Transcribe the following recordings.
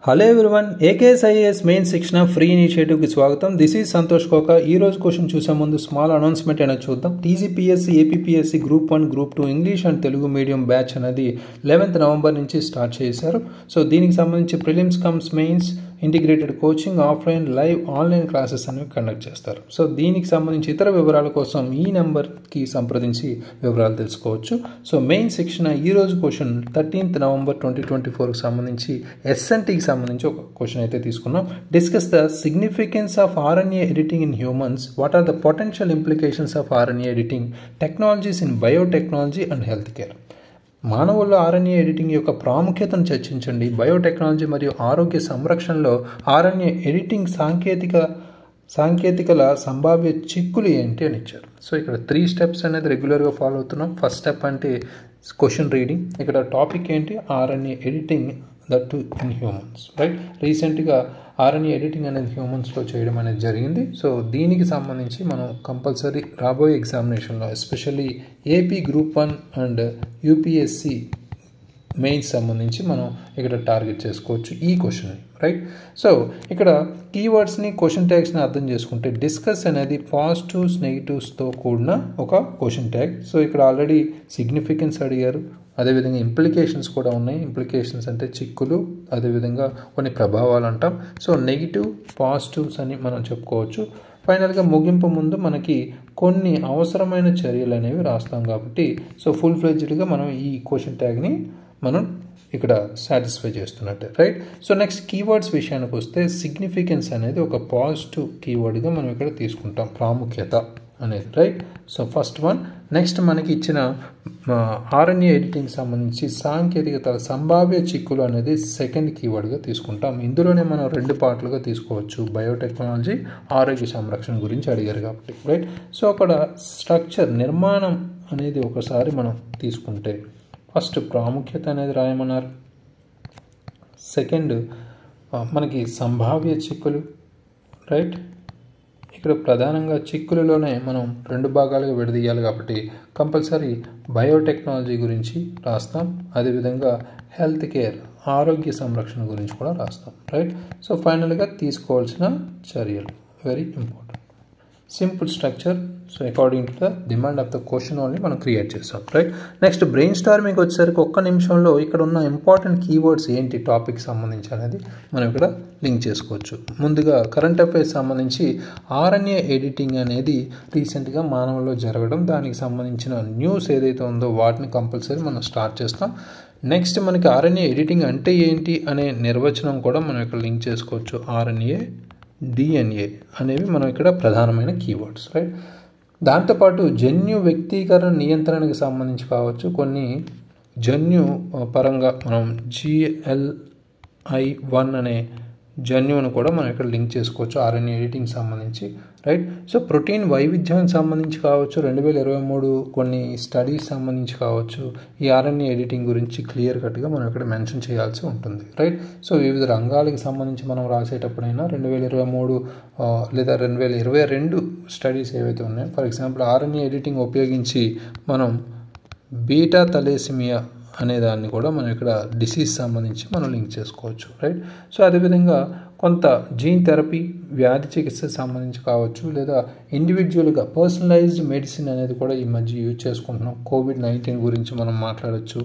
Hello everyone, AKS IAS main శిక్షణ free ఇనిషియేటివ్కి స్వాగతం. This is Santosh కోక. ఈ రోజు క్వశ్చన్ చూసే ముందు స్మాల్ అనౌన్స్మెంట్ అనేది చూద్దాం. TGPSC, APPSC group 1, group 2 English and Telugu medium batch అనేది 11th నవంబర్ నుంచి స్టార్ట్ చేశారు. సో దీనికి సంబంధించి prelims comes mains integrated coaching, offline, live, online classes అనేవి కండక్ట్ చేస్తారు. సో దీనికి సంబంధించి ఇతర వివరాల కోసం ఈ నెంబర్కి సంప్రదించి వివరాలు తెలుసుకోవచ్చు. సో మెయిన్ శిక్షణ ఈ రోజు క్వశ్చన్ 13th నవంబర్ 2024కి సంబంధించి ఎస్ఎన్టీకి సంబంధించి ఒక క్వశ్చన్ అయితే తీసుకున్నాం. Discuss the significance of RNA editing in humans. What are the potential implications of RNA editing, technologies in biotechnology and health care. మానవుల్లో ఆర్ఎన్ఏ ఎడిటింగ్ యొక్క ప్రాముఖ్యతను చర్చించండి. బయోటెక్నాలజీ మరియు ఆరోగ్య సంరక్షణలో ఆర్ఎన్ఏ ఎడిటింగ్ సాంకేతికల సంభావ్య చిక్కులు ఏంటి అని ఇచ్చారు. సో ఇక్కడ 3 స్టెప్స్ అనేది రెగ్యులర్గా ఫాలో అవుతున్నాం. ఫస్ట్ స్టెప్ అంటే క్వశ్చన్ రీడింగ్. ఇక్కడ టాపిక్ ఏంటి? RNA editing, that to in humans. Right, రీసెంట్గా ఆర్ఎన్ఏ ఎడిటింగ్ అనేది హ్యూమన్స్లో చేయడం అనేది జరిగింది. సో దీనికి సంబంధించి మనం కంపల్సరీ రాబోయే ఎగ్జామినేషన్లో especially AP group 1 and UPSC mains సంబంధించి మనం ఇక్కడ టార్గెట్ చేసుకోవచ్చు ఈ క్వశ్చన్ని. రైట్, సో ఇక్కడ కీవర్డ్స్ని, క్వశ్చన్ ట్యాగ్స్ని అర్థం చేసుకుంటే డిస్కస్ అనేది పాజిటివ్స్ నెగిటివ్స్తో కూడిన ఒక క్వశ్చన్ ట్యాగ్. సో ఇక్కడ ఆల్రెడీ సిగ్నిఫికెన్స్ అడిగారు, అదేవిధంగా ఇంప్లికేషన్స్ కూడా ఉన్నాయి. ఇంప్లికేషన్స్ అంటే చిక్కులు, అదేవిధంగా కొన్ని ప్రభావాలు అంటాం. సో నెగిటివ్, పాజిటివ్స్ అని మనం చెప్పుకోవచ్చు. ఫైనల్గా ముగింపు ముందు మనకి కొన్ని అవసరమైన చర్యలు అనేవి రాస్తాం కాబట్టి సో ఫుల్ ఫ్లెడ్జ్డ్గా మనం ఈ క్వశ్చన్ ట్యాగ్ని మనం ఇక్కడ సాటిస్ఫై చేస్తున్నట్టే. రైట్, సో నెక్స్ట్ కీవర్డ్స్ విషయానికి వస్తే సిగ్నిఫికెన్స్ అనేది ఒక పాజిటివ్ కీవర్డ్గా మనం ఇక్కడ తీసుకుంటాం, ప్రాముఖ్యత అనేది. Right, so first one. Next మనకి ఇచ్చిన ఆర్ఎన్ఏ ఎడిటింగ్ సంబంధించి సాంకేతికత సంభావ్య చిక్కులు అనేది సెకండ్ కీవర్డ్గా తీసుకుంటాం. ఇందులోనే మనం 2 పార్ట్లుగా తీసుకోవచ్చు, బయోటెక్నాలజీ, ఆరోగ్య సంరక్షణ గురించి అడిగారు కాబట్టి. రైట్, సో అక్కడ స్ట్రక్చర్, నిర్మాణం అనేది ఒకసారి మనం తీసుకుంటే ఫస్ట్ ప్రాముఖ్యత అనేది రాయమన్నారు. సెకండ్ మనకి సంభావ్య చిక్కులు. రైట్, ఇక్కడ ప్రధానంగా చిక్కులలోనే మనం 2 భాగాలుగా విడదీయాలి కాబట్టి కంపల్సరీ బయోటెక్నాలజీ గురించి రాస్తాం, అదేవిధంగా హెల్త్ కేర్, ఆరోగ్య సంరక్షణ గురించి కూడా రాస్తాం. రైట్, సో ఫైనల్గా తీసుకోవాల్సిన చర్యలు very important. Simple structure. So according to the demand of the question only మనం క్రియేట్ చేస్తాం. రైట్, నెక్స్ట్ బ్రెయిన్ స్టార్మింగ్ వచ్చేసరికి ఒక్క నిమిషంలో ఇక్కడ ఉన్న ఇంపార్టెంట్ కీవర్డ్స్ ఏంటి టాపిక్ సంబంధించి అనేది మనం ఇక్కడ లింక్ చేసుకోవచ్చు. ముందుగా కరెంట్ అఫైర్స్ సంబంధించి ఆర్ఎన్ఏ ఎడిటింగ్ అనేది రీసెంట్గా మానవుల్లో జరగడం, దానికి సంబంధించిన న్యూస్ ఏదైతే ఉందో వాటిని కంపల్సరీ మనం స్టార్ట్ చేస్తాం. నెక్స్ట్ మనకి ఆర్ఎన్ఏ ఎడిటింగ్ అంటే ఏంటి అనే నిర్వచనం కూడా మనం ఇక్కడ లింక్ చేసుకోవచ్చు. ఆర్ఎన్ఏ, డిఎన్ఏ అనేవి మనం ఇక్కడ ప్రధానమైన కీవర్డ్స్. రైట్, దాంతోపాటు జన్యు వ్యక్తీకరణ నియంత్రణకు సంబంధించి కావచ్చు, కొన్ని జన్యు పరంగా మనం GLI1 అనే జన్యువును కూడా మనం ఇక్కడ లింక్ చేసుకోవచ్చు ఆర్ఎన్ఏ ఎడిటింగ్ సంబంధించి. రైట్, సో ప్రోటీన్ వైవిధ్యానికి సంబంధించి కావచ్చు, 2023 కొన్ని స్టడీస్ సంబంధించి కావచ్చు, ఈ ఆర్ఎన్ఏ ఎడిటింగ్ గురించి క్లియర్ కట్గా మనం ఇక్కడ మెన్షన్ చేయాల్సి ఉంటుంది. రైట్, సో వివిధ రంగాలకు సంబంధించి మనం రాసేటప్పుడైనా 2023 లేదా 2022 స్టడీస్ ఏవైతే ఉన్నాయో, ఫర్ ఎగ్జాంపుల్ ఆర్ఎన్ఏ ఎడిటింగ్ ఉపయోగించి మనం బీటా థలేసిమియా అనే దాన్ని కూడా మనం ఇక్కడ డిసీజ్ సంబంధించి మనం లింక్ చేసుకోవచ్చు. రైట్, సో అదేవిధంగా కొంత జీన్ థెరపీ, వ్యాధి చికిత్స సంబంధించి కావచ్చు, లేదా ఇండివిజువల్గా పర్సనలైజ్డ్ మెడిసిన్ అనేది కూడా ఈ మధ్య యూజ్ చేసుకుంటున్నాం. COVID-19 గురించి మనం మాట్లాడచ్చు,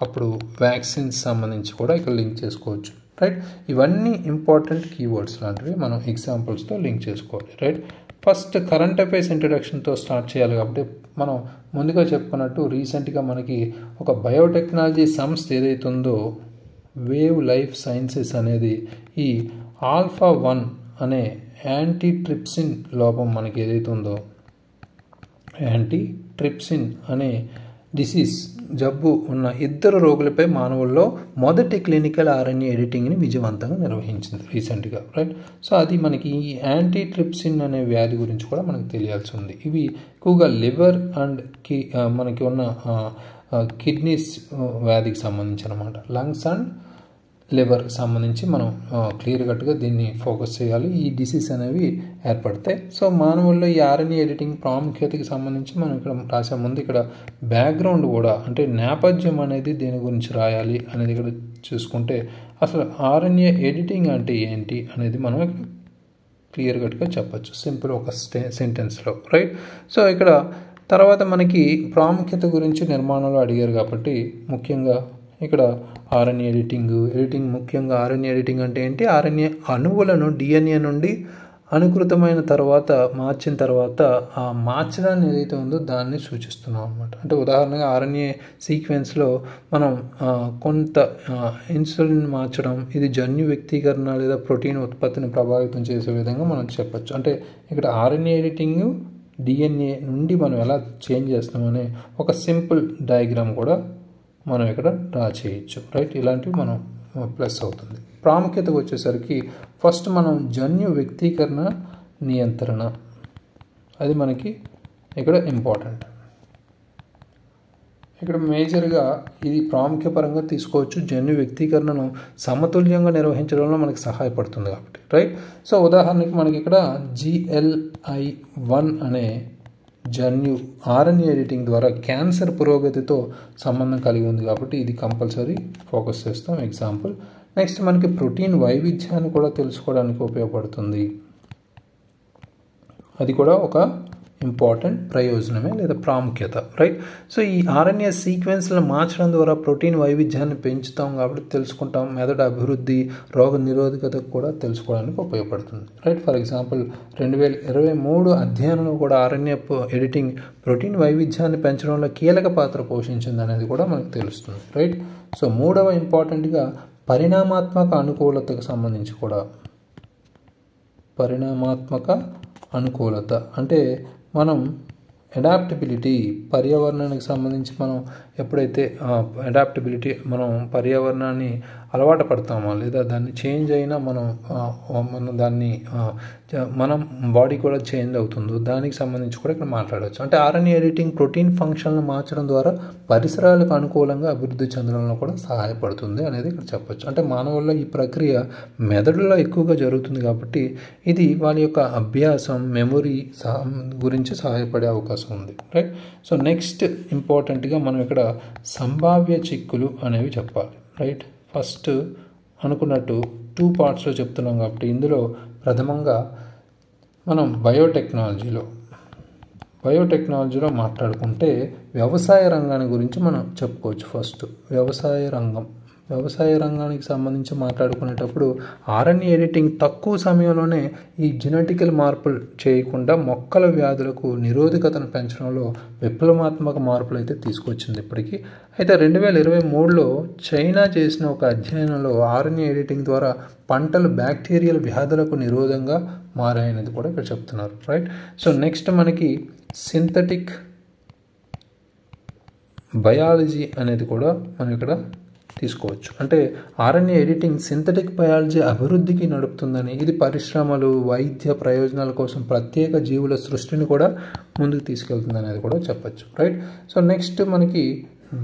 అప్పుడు వ్యాక్సిన్స్ సంబంధించి కూడా ఇక్కడ లింక్ చేసుకోవచ్చు. రైట్, ఇవన్నీ ఇంపార్టెంట్ కీవర్డ్స్ లాంటివి మనం ఎగ్జాంపుల్స్తో లింక్ చేసుకోవాలి. రైట్, ఫస్ట్ కరెంట్ అఫైర్స్ ఇంట్రడక్షన్తో స్టార్ట్ చేయాలి కాబట్టి మనం ముందుగా చెప్పుకున్నట్టు రీసెంట్గా మనకి ఒక బయోటెక్నాలజీ సంస్థ ఏదైతే ఉందో వేవ్ లైఫ్ సైన్సెస్ అనేది ఈ ఆల్ఫా-1 అనే యాంటీట్రిప్సిన్ లోపం మనకి ఏదైతే ఉందో, యాంటీట్రిప్సిన్ అనే డిసీజ్ జబ్బు ఉన్న 2 రోగులపై మానవుల్లో మొదటి క్లినికల్ ఆర్ఎన్ఏ ఎడిటింగ్ని విజయవంతంగా నిర్వహించింది రీసెంట్గా. రైట్, సో అది మనకి ఈ యాంటీట్రిప్సిన్ అనే వ్యాధి గురించి కూడా మనకు తెలియాల్సి ఉంది. ఇవి ఎక్కువగా లివర్ అండ్ మనకి ఉన్న కిడ్నీస్ వ్యాధికి సంబంధించి అనమాట, లంగ్స్ అండ్ లివర్ సంబంధించి మనం క్లియర్ కట్గా దీన్ని ఫోకస్ చేయాలి. ఈ డిసీజ్ అనేవి ఏర్పడతాయి. సో మానవుల్లో ఈ ఆర్ఎన్ఏ ఎడిటింగ్ ప్రాముఖ్యతకి సంబంధించి మనం ఇక్కడ రాసే ముందు ఇక్కడ బ్యాక్గ్రౌండ్ కూడా, అంటే నేపథ్యం అనేది దేని గురించి రాయాలి అనేది ఇక్కడ చూసుకుంటే అసలు ఆర్ఎన్ఏ ఎడిటింగ్ అంటే ఏంటి అనేది మనం ఇక్కడ క్లియర్ కట్గా చెప్పచ్చు సింపుల్ ఒక సెంటెన్స్లో, రైట్. సో ఇక్కడ తర్వాత మనకి ప్రాముఖ్యత గురించి నిర్మాణంలో అడిగారు కాబట్టి ముఖ్యంగా ఇక్కడ ఆర్ఎన్ఏ ఎడిటింగ్ ముఖ్యంగా ఆర్ఎన్ఏ ఎడిటింగ్ అంటే ఏంటి, ఆర్ఎన్ఏ అణువులను డిఎన్ఏ నుండి అనుకృతమైన తర్వాత మార్చిన తర్వాత ఆ మార్చడాన్ని ఏదైతే ఉందో దాన్ని సూచిస్తున్నాం అనమాట. అంటే ఉదాహరణగా ఆర్ఎన్ఏ సీక్వెన్స్లో మనం కొంత ఇన్సులిన్ మార్చడం ఇది జన్యు వ్యక్తీకరణ లేదా ప్రోటీన్ ఉత్పత్తిని ప్రభావితం చేసే విధంగా మనం చెప్పచ్చు. అంటే ఇక్కడ ఆర్ఎన్ఏ ఎడిటింగ్ డిఎన్ఏ నుండి మనం ఎలా చేంజ్ చేస్తామనే ఒక సింపుల్ డయాగ్రామ్ కూడా మనం ఇక్కడ డ్రా చేయొచ్చు, రైట్. ఇలాంటివి మనం ప్లస్ అవుతుంది. ప్రాముఖ్యతకు వచ్చేసరికి ఫస్ట్ మనం జన్యు వ్యక్తీకరణ నియంత్రణ అది మనకి ఇక్కడ ఇంపార్టెంట్. ఇక్కడ మేజర్గా ఇది ప్రాముఖ్యపరంగా తీసుకోవచ్చు. జన్యు వ్యక్తీకరణను సమతుల్యంగా నిర్వహించడంలో మనకి సహాయపడుతుంది కాబట్టి, రైట్. సో ఉదాహరణకి మనకి ఇక్కడ GLI1 అనే జన్యు ఆర్ఎన్ఏ ఎడిటింగ్ ద్వారా క్యాన్సర్ పురోగతితో సంబంధం కలిగి ఉంది కాబట్టి ఇది కంపల్సరీ ఫోకస్ చేస్తాం ఎగ్జాంపుల్. నెక్స్ట్ మనకి ప్రోటీన్ వైవిధ్యాన్ని కూడా తెలుసుకోవడానికి ఉపయోగపడుతుంది, అది కూడా ఒక ఇంపార్టెంట్ ప్రయోజనమే లేదా ప్రాముఖ్యత, రైట్. సో ఈ ఆర్ఎన్ఏ సీక్వెన్స్లను మార్చడం ద్వారా ప్రోటీన్ వైవిధ్యాన్ని పెంచుతాం కాబట్టి తెలుసుకుంటాం. మెదడు అభివృద్ధి, రోగ నిరోధకత కూడా తెలుసుకోవడానికి ఉపయోగపడుతుంది, రైట్. ఫర్ ఎగ్జాంపుల్ 2023 అధ్యయనంలో కూడా ఆర్ఎన్ఏ ఎడిటింగ్ ప్రోటీన్ వైవిధ్యాన్ని పెంచడంలో కీలక పాత్ర పోషించింది అనేది కూడా మనకు తెలుస్తుంది, రైట్. సో మూడవ ఇంపార్టెంట్గా పరిణామాత్మక అనుకూలతకు సంబంధించి కూడా పరిణామాత్మక అనుకూలత అంటే మనం అడాప్టబిలిటీ పర్యావరణానికి సంబంధించి మనం ఎప్పుడైతే అడాప్టబిలిటీ మనం పర్యావరణాన్ని అలవాటు పడతామో లేదా దాన్ని చేంజ్ అయినా మనం దాన్ని మనం బాడీ కూడా చేంజ్ అవుతుందో దానికి సంబంధించి కూడా ఇక్కడ మాట్లాడవచ్చు. అంటే ఆర్ఎన్ఏ ఎడిటింగ్ ప్రోటీన్ ఫంక్షన్లను మార్చడం ద్వారా పరిసరాలకు అనుకూలంగా అభివృద్ధి చెందడంలో కూడా సహాయపడుతుంది అనేది ఇక్కడ చెప్పచ్చు. అంటే మానవుల్లో ఈ ప్రక్రియ మెదడులో ఎక్కువగా జరుగుతుంది కాబట్టి ఇది వాళ్ళ యొక్క అభ్యాసం మెమొరీ గురించి సహాయపడే అవకాశం ఉంది, రైట్. సో నెక్స్ట్ ఇంపార్టెంట్గా మనం ఇక్కడ సంభావ్య చిక్కులు అనేవి చెప్పాలి, రైట్. ఫస్ట్ అనుకున్నట్టు 2 పార్ట్స్లో చెప్తున్నాం కాబట్టి ఇందులో ప్రథమంగా మనం బయోటెక్నాలజీలో మాట్లాడుకుంటే వ్యవసాయ రంగాన్ని గురించి మనం చెప్పుకోవచ్చు. ఫస్ట్ వ్యవసాయ రంగానికి సంబంధించి మాట్లాడుకునేటప్పుడు ఆర్ఎన్ఏ ఎడిటింగ్ తక్కువ సమయంలోనే ఈ జెనెటికల్ మార్పులు చేయకుండా మొక్కల వ్యాధులకు నిరోధకతను పెంచడంలో విప్లవాత్మక మార్పులు అయితే తీసుకొచ్చింది ఇప్పటికీ. అయితే 2023లో చైనా చేసిన ఒక అధ్యయనంలో ఆర్ఎన్ఏ ఎడిటింగ్ ద్వారా పంటలు బ్యాక్టీరియల్ వ్యాధులకు నిరోధంగా మారాయనేది కూడా ఇక్కడ చెప్తున్నారు, రైట్. సో నెక్స్ట్ మనకి సింథటిక్ బయాలజీ అనేది కూడా మనం ఇక్కడ తీసుకోవచ్చు. అంటే ఆర్ఎన్ఏ ఎడిటింగ్ సింథటిక్ బయాలజీ అభివృద్ధికి నడుపుతుందని, ఇది పరిశ్రమలు వైద్య ప్రయోజనాల కోసం ప్రత్యేక జీవుల సృష్టిని కూడా ముందుకు తీసుకెళ్తుంది అనేది కూడా చెప్పచ్చు, రైట్. సో నెక్స్ట్ మనకి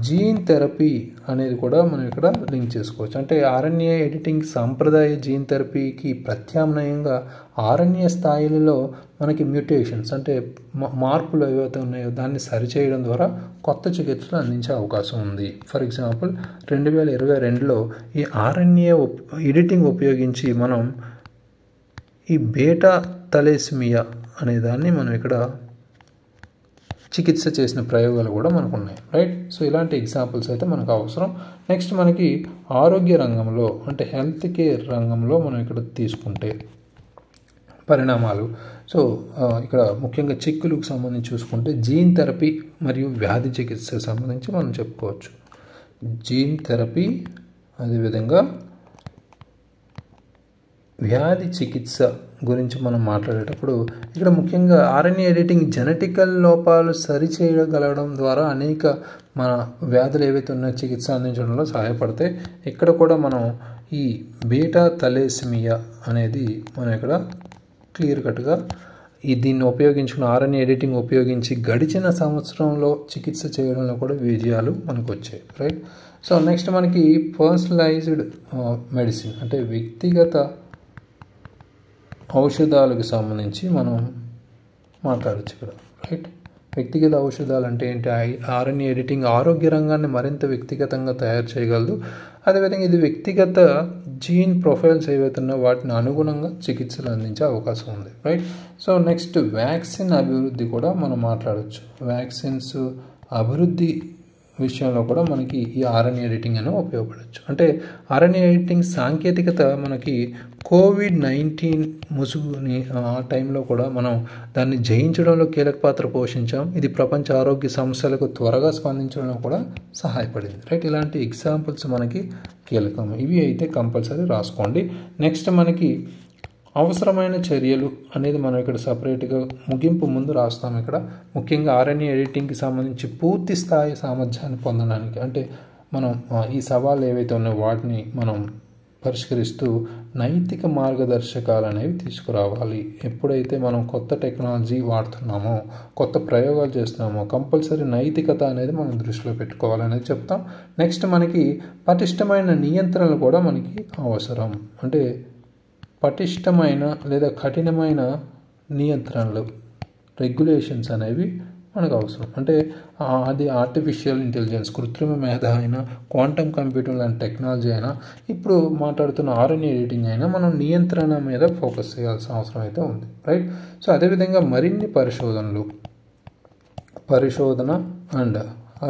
జీన్ థెరపీ అనేది కూడా మనం ఇక్కడ లింక్ చేసుకోవచ్చు. అంటే ఆర్ఎన్ఏ ఎడిటింగ్ సాంప్రదాయ జీన్ థెరపీకి ప్రత్యామ్నాయంగా ఆర్ఎన్ఏ స్థాయిలలో మనకి మ్యూటేషన్స్ అంటే మార్పులు ఏవైతే ఉన్నాయో దాన్ని సరిచేయడం ద్వారా కొత్త చికిత్సలు అందించే అవకాశం ఉంది. ఫర్ ఎగ్జాంపుల్ 2022లో ఈ ఆర్ఎన్ఏ ఎడిటింగ్ ఉపయోగించి మనం ఈ బీటా థాలసేమియా అనే దాన్ని మనం ఇక్కడ చికిత్స చేసిన ప్రయోగాలు కూడా మనకు ఉన్నాయి, రైట్. సో ఇలాంటి ఎగ్జాంపుల్స్ అయితే మనకు అవసరం. నెక్స్ట్ మనకి ఆరోగ్య రంగంలో అంటే హెల్త్ కేర్ రంగంలో మనం ఇక్కడ తీసుకుంటే పరిణామాలు. సో ఇక్కడ ముఖ్యంగా చిక్కులకు సంబంధించి చూసుకుంటే జీన్ థెరపీ మరియు వ్యాధి చికిత్సకు సంబంధించి మనం చెప్పుకోవచ్చు. జీన్ థెరపీ అదేవిధంగా వ్యాధి చికిత్స గురించి మనం మాట్లాడేటప్పుడు ఇక్కడ ముఖ్యంగా ఆర్ఎన్ఏ ఎడిటింగ్ జెనెటికల్ లోపాలు సరిచేయగలగడం ద్వారా అనేక మన వ్యాధులు ఏవైతే ఉన్నాయో చికిత్స అందించడంలో సహాయపడతాయి. ఇక్కడ కూడా మనం ఈ బీటా థాలసేమియా అనేది మనం ఇక్కడ క్లియర్ కట్గా దీన్ని ఉపయోగించుకున్న ఆర్ఎన్ఏ ఎడిటింగ్ ఉపయోగించి గడిచిన సంవత్సరంలో చికిత్స చేయడంలో కూడా విజయాలు మనకు వచ్చాయి, రైట్. సో నెక్స్ట్ మనకి పర్సనలైజ్డ్ మెడిసిన్ అంటే వ్యక్తిగత ఔషధాలకు సంబంధించి మనం మాట్లాడచ్చు ఇక్కడ, రైట్. వ్యక్తిగత ఔషధాలు అంటే ఏంటి? ఆర్ఎన్ఏ ఎడిటింగ్ ఆరోగ్య రంగాన్ని మరింత వ్యక్తిగతంగా తయారు చేయగలదు. అదేవిధంగా ఇది వ్యక్తిగత జీన్ ప్రొఫైల్స్ ఏవైతే ఉన్నాయో వాటిని అనుగుణంగా చికిత్సలు అందించే అవకాశం ఉంది, రైట్. సో నెక్స్ట్ వ్యాక్సిన్ అభివృద్ధి కూడా మనం మాట్లాడవచ్చు. వ్యాక్సిన్స్ అభివృద్ధి విషయంలో కూడా మనకి ఈ ఆర్ఎన్ఏ ఎడిటింగ్ అనేది ఉపయోగపడవచ్చు. అంటే ఆర్ఎన్ఏ ఎడిటింగ్ సాంకేతికత మనకి కోవిడ్-19 ముసుగుని ఆ టైంలో కూడా మనం దాన్ని జయించడంలో కీలక పాత్ర పోషించాం. ఇది ప్రపంచ ఆరోగ్య సమస్యలకు త్వరగా స్పందించడంలో కూడా సహాయపడింది, రైట్. ఇలాంటి ఎగ్జాంపుల్స్ మనకి కీలకం. ఇవి అయితే కంపల్సరీ రాసుకోండి. నెక్స్ట్ మనకి అవసరమైన చర్యలు అనేది మనం ఇక్కడ సపరేట్గా ముగింపు ముందు రాస్తాం. ఇక్కడ ముఖ్యంగా ఆర్ఎన్ఏ ఎడిటింగ్కి సంబంధించి పూర్తి స్థాయి సామర్థ్యాన్ని పొందడానికి, అంటే మనం ఈ సవాళ్ళు ఏవైతే ఉన్నాయో వాటిని మనం పరిష్కరిస్తూ నైతిక మార్గదర్శకాలు అనేవి తీసుకురావాలి. ఎప్పుడైతే మనం కొత్త టెక్నాలజీ వాడుతున్నామో, కొత్త ప్రయోగాలు చేస్తున్నామో కంపల్సరీ నైతికత అనేది మనం దృష్టిలో పెట్టుకోవాలనేది చెప్తాం. నెక్స్ట్ మనకి పటిష్టమైన నియంత్రణలు కూడా మనకి అవసరం. అంటే పటిష్టమైన లేదా కఠినమైన నియంత్రణలు, రెగ్యులేషన్స్ అనేవి మనకు అవసరం. అంటే అది ఆర్టిఫిషియల్ ఇంటెలిజెన్స్, కృత్రిమ మేధ అయినా, క్వాంటమ్ కంప్యూటింగ్ లాంటి టెక్నాలజీ అయినా, ఇప్పుడు మాట్లాడుతున్న ఆర్ఎన్ఏ ఎడిటింగ్ అయినా మనం నియంత్రణ మీద ఫోకస్ చేయాల్సిన అవసరం అయితే ఉంది, రైట్. సో అదేవిధంగా మరిన్ని పరిశోధన అండ్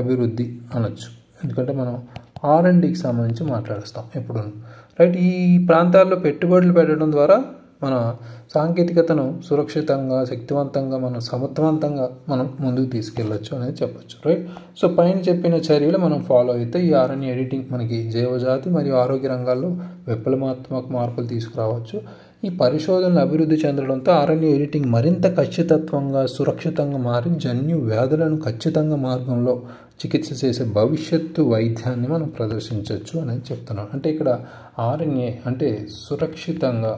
అభివృద్ధి అనొచ్చు. ఎందుకంటే మనం R&Dకి సంబంధించి మాట్లాడుస్తాం ఎప్పుడు, రైట్. ఈ ప్రాంతాల్లో పెట్టుబడులు పెట్టడం ద్వారా మన సాంకేతికతను సురక్షితంగా, శక్తివంతంగా, సమర్థవంతంగా మనం ముందుకు తీసుకెళ్ళచ్చు అనేది చెప్పచ్చు, రైట్. సో పైన చెప్పిన చర్యలు మనం ఫాలో అయితే ఈ ఆర్ఎన్ఏ ఎడిటింగ్ మనకి జీవజాతి మరియు ఆరోగ్య రంగాల్లో విప్లవాత్మక మార్పులు తీసుకురావచ్చు. ఈ పరిశోధనలు అభివృద్ధి చెందడంతో ఆర్ఎన్ఏ ఎడిటింగ్ మరింత ఖచ్చితత్వంగా, సురక్షితంగా మారి జన్యు వ్యాధులను ఖచ్చితంగా మార్గంలో చికిత్స చేసే భవిష్యత్తు వైద్యాన్ని మనం ప్రదర్శించవచ్చు అనేది చెప్తున్నాం. అంటే ఇక్కడ ఆర్ఎన్ఏ అంటే సురక్షితంగా,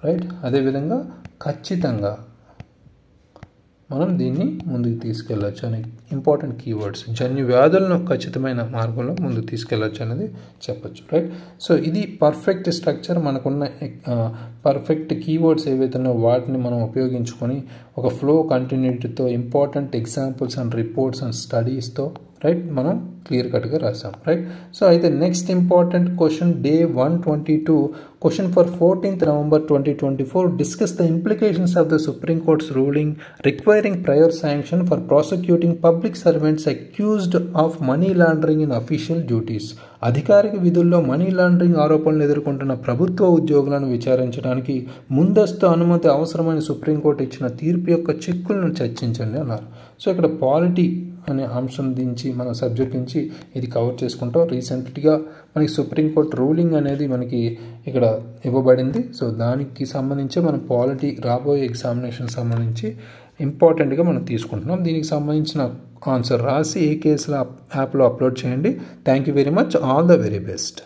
రైట్. అదేవిధంగా ఖచ్చితంగా మనం దీన్ని ముందుకు తీసుకెళ్ళచ్చు అనే ఇంపార్టెంట్ కీవర్డ్స్. జన్యు వ్యాధులను ఖచ్చితమైన మార్గంలో ముందుకు తీసుకెళ్ళచ్చు అనేది చెప్పచ్చు, రైట్. సో ఇది పర్ఫెక్ట్ స్ట్రక్చర్. మనకున్న పర్ఫెక్ట్ కీవర్డ్స్ ఏవైతే ఉన్నాయో వాటిని మనం ఉపయోగించుకొని ఒక ఫ్లో కంటిన్యూటీతో, important examples and reports and స్టడీస్తో, రైట్, మనం క్లియర్ కట్గా రాసాం, రైట్. సో అయితే next important question day 122 question for 14th November 2024 discuss the implications of the supreme court's ruling requiring prior sanction for prosecuting public servants accused of money laundering in official duties. అధికారిక విధుల్లో money laundering ఆరోపణలు ఎదుర్కొంటున్న ప్రభుత్వ ఉద్యోగులను విచారించడానికి ముందస్తు అనుమతి అవసరమైన supreme court ఇచ్చిన తీర్పు యొక్క చిక్కులను చర్చించండి అన్నారు. సో ఇక్కడ పాలిటీ అనే అంశం దించి మన సబ్జెక్ట్ నుంచి ఇది కవర్ చేసుకుంటాం. రీసెంట్గా మనకి సుప్రీంకోర్టు రూలింగ్ అనేది మనకి ఇక్కడ ఇవ్వబడింది. సో దానికి సంబంధించి మనం పాలిటీ రాబోయే ఎగ్జామినేషన్ సంబంధించి ఇంపార్టెంట్గా మనం తీసుకుంటున్నాం. దీనికి సంబంధించిన ఆన్సర్ రాసి ఏ కేసులో యాప్లో అప్లోడ్ చేయండి. Thank you very much. All the very best.